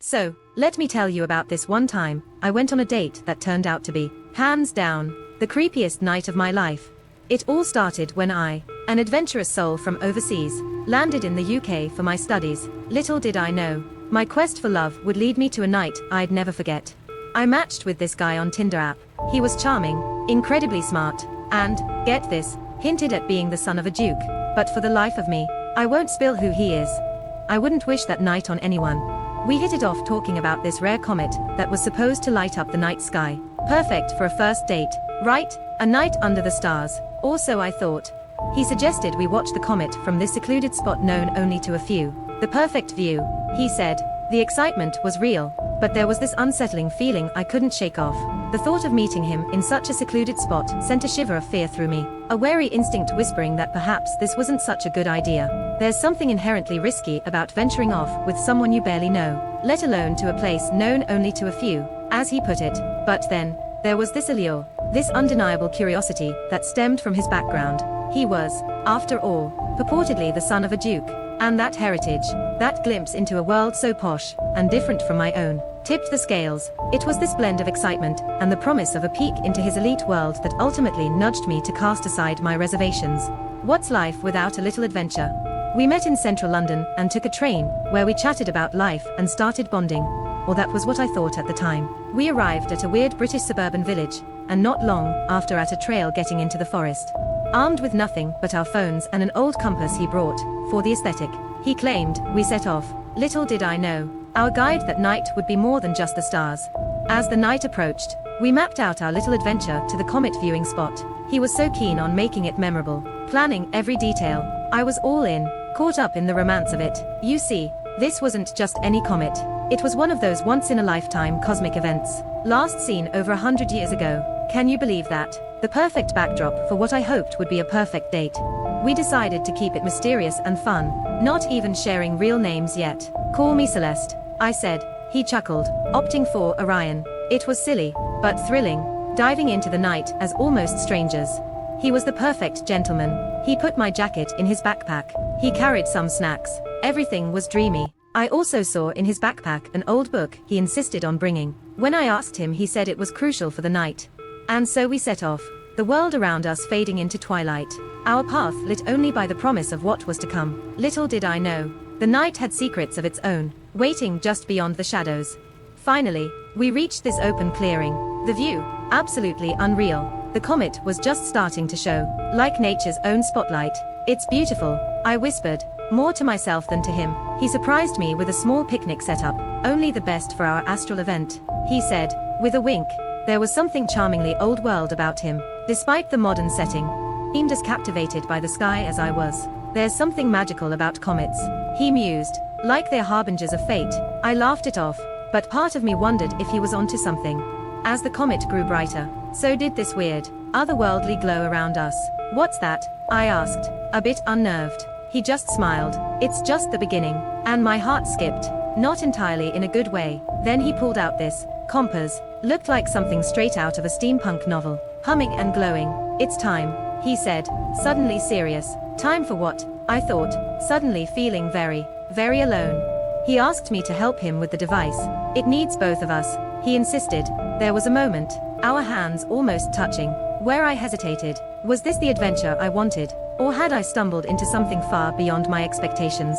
So, let me tell you about this one time I went on a date that turned out to be, hands down, the creepiest night of my life. It all started when I, an adventurous soul from overseas, landed in the UK for my studies. Little did I know, my quest for love would lead me to a night I'd never forget. I matched with this guy on Tinder app. He was charming, incredibly smart, and, get this, hinted at being the son of a duke. But for the life of me, I won't spill who he is. I wouldn't wish that night on anyone. We hit it off talking about this rare comet that was supposed to light up the night sky. Perfect for a first date, right? A night under the stars, or so I thought. He suggested we watch the comet from this secluded spot known only to a few. The perfect view, he said. The excitement was real, but there was this unsettling feeling I couldn't shake off. The thought of meeting him in such a secluded spot sent a shiver of fear through me, a wary instinct whispering that perhaps this wasn't such a good idea. There's something inherently risky about venturing off with someone you barely know, let alone to a place known only to a few, as he put it. But then, there was this allure, this undeniable curiosity that stemmed from his background. He was, after all, purportedly the son of a duke, and that heritage, that glimpse into a world so posh and different from my own, tipped the scales. It was this blend of excitement and the promise of a peek into his elite world that ultimately nudged me to cast aside my reservations. What's life without a little adventure? We met in central London and took a train, where we chatted about life and started bonding. Or that was what I thought at the time. We arrived at a weird British suburban village, and not long after at a trail getting into the forest. Armed with nothing but our phones and an old compass he brought, for the aesthetic, he claimed, we set off. Little did I know, our guide that night would be more than just the stars. As the night approached, we mapped out our little adventure to the comet viewing spot. He was so keen on making it memorable, planning every detail. I was all in, caught up in the romance of it. You see, this wasn't just any comet. It was one of those once-in-a-lifetime cosmic events, last seen over 100 years ago. Can you believe that? The perfect backdrop for what I hoped would be a perfect date. We decided to keep it mysterious and fun, not even sharing real names yet. Call me Celeste, I said. He chuckled, opting for Orion. It was silly, but thrilling, diving into the night as almost strangers. He was the perfect gentleman. He put my jacket in his backpack. He carried some snacks. Everything was dreamy. I also saw in his backpack an old book he insisted on bringing. When I asked him, he said it was crucial for the night. And so we set off, the world around us fading into twilight, our path lit only by the promise of what was to come. Little did I know, the night had secrets of its own, waiting just beyond the shadows. Finally, we reached this open clearing. The view, absolutely unreal. The comet was just starting to show, like nature's own spotlight. It's beautiful, I whispered, more to myself than to him. He surprised me with a small picnic setup, only the best for our astral event, he said, with a wink. There was something charmingly old world about him, despite the modern setting. Seemed as captivated by the sky as I was. There's something magical about comets, he mused, like they're harbingers of fate. I laughed it off, but part of me wondered if he was onto something. As the comet grew brighter, so did this weird, otherworldly glow around us. What's that? I asked, a bit unnerved. He just smiled. It's just the beginning. And my heart skipped, not entirely in a good way. Then he pulled out this compass. Looked like something straight out of a steampunk novel, humming and glowing. It's time, he said, suddenly serious. Time for what? I thought, suddenly feeling very, very alone. He asked me to help him with the device. It needs both of us, he insisted. There was a moment, our hands almost touching, where I hesitated. Was this the adventure I wanted, or had I stumbled into something far beyond my expectations?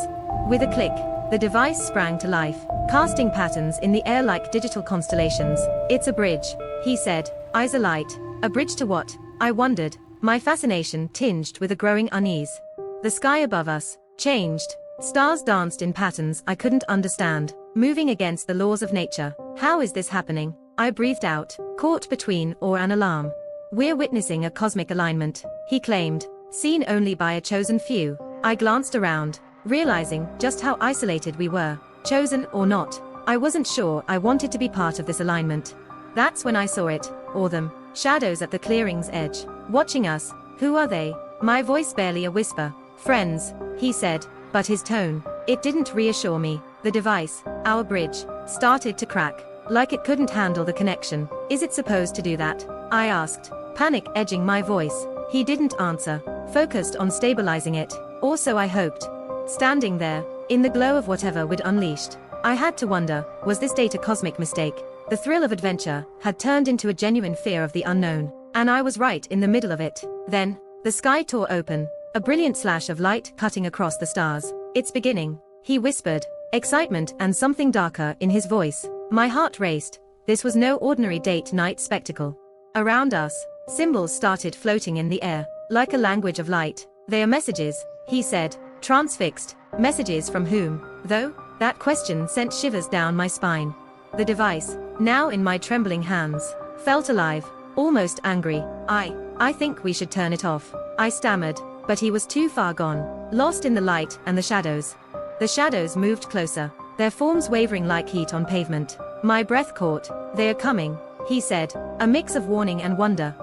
With a click, the device sprang to life, casting patterns in the air like digital constellations. It's a bridge, he said, eyes alight. A bridge to what? I wondered, my fascination tinged with a growing unease. The sky above us changed. Stars danced in patterns I couldn't understand, moving against the laws of nature. How is this happening? I breathed out, caught between awe and alarm. We're witnessing a cosmic alignment, he claimed, seen only by a chosen few. I glanced around, realizing just how isolated we were. Chosen or not, I wasn't sure I wanted to be part of this alignment. That's when I saw it, or them, shadows at the clearing's edge, watching us. Who are they? My voice barely a whisper. Friends, he said, but his tone, it didn't reassure me. The device, our bridge, started to crack, like it couldn't handle the connection. Is it supposed to do that? I asked, panic edging my voice. He didn't answer, focused on stabilizing it, or so I hoped. Standing there, in the glow of whatever we'd unleashed, I had to wonder, was this date a cosmic mistake? The thrill of adventure had turned into a genuine fear of the unknown, and I was right in the middle of it. Then, the sky tore open, a brilliant slash of light cutting across the stars. "It's beginning," he whispered, excitement and something darker in his voice. My heart raced. This was no ordinary date night spectacle. Around us, symbols started floating in the air, like a language of light. "They are messages," he said, transfixed. Messages from whom, though? That question sent shivers down my spine. The device, now in my trembling hands, felt alive, almost angry. I think we should turn it off," I stammered, but he was too far gone, lost in the light and the shadows. The shadows moved closer, their forms wavering like heat on pavement. My breath caught. "They are coming," he said, a mix of warning and wonder.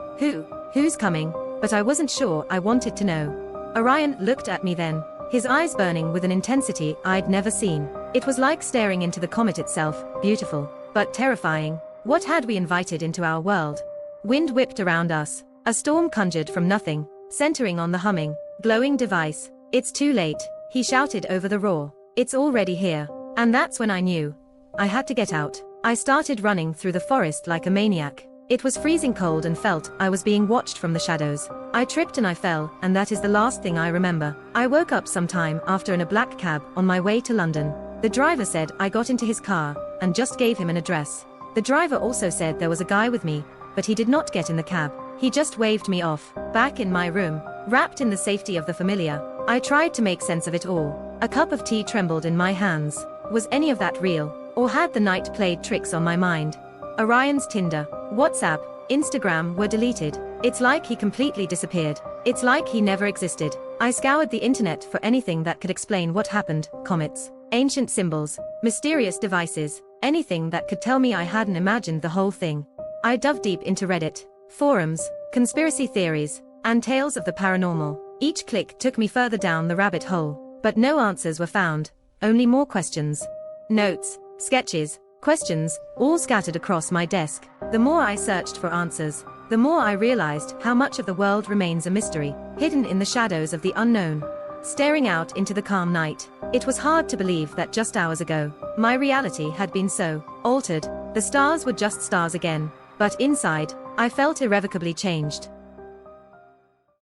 Who's coming? But I wasn't sure I wanted to know. Orion looked at me then, his eyes burning with an intensity I'd never seen. It was like staring into the comet itself, beautiful, but terrifying. What had we invited into our world? Wind whipped around us, a storm conjured from nothing, centering on the humming, glowing device. "It's too late," he shouted over the roar. "It's already here." And that's when I knew. I had to get out. I started running through the forest like a maniac. It was freezing cold and felt I was being watched from the shadows. I tripped and I fell, and that is the last thing I remember. I woke up sometime after in a black cab on my way to London. The driver said I got into his car, and just gave him an address. The driver also said there was a guy with me, but he did not get in the cab. He just waved me off. Back in my room, wrapped in the safety of the familiar, I tried to make sense of it all. A cup of tea trembled in my hands. Was any of that real? Or had the night played tricks on my mind? Orion's Tinder, WhatsApp, Instagram were deleted. It's like he completely disappeared. It's like he never existed. I scoured the internet for anything that could explain what happened. Comets, ancient symbols, mysterious devices, anything that could tell me I hadn't imagined the whole thing. I dove deep into Reddit, forums, conspiracy theories, and tales of the paranormal. Each click took me further down the rabbit hole, but no answers were found, only more questions. Notes, sketches, questions, all scattered across my desk. The more I searched for answers, the more I realized how much of the world remains a mystery, hidden in the shadows of the unknown. Staring out into the calm night, it was hard to believe that just hours ago, my reality had been so altered. The stars were just stars again, but inside, I felt irrevocably changed.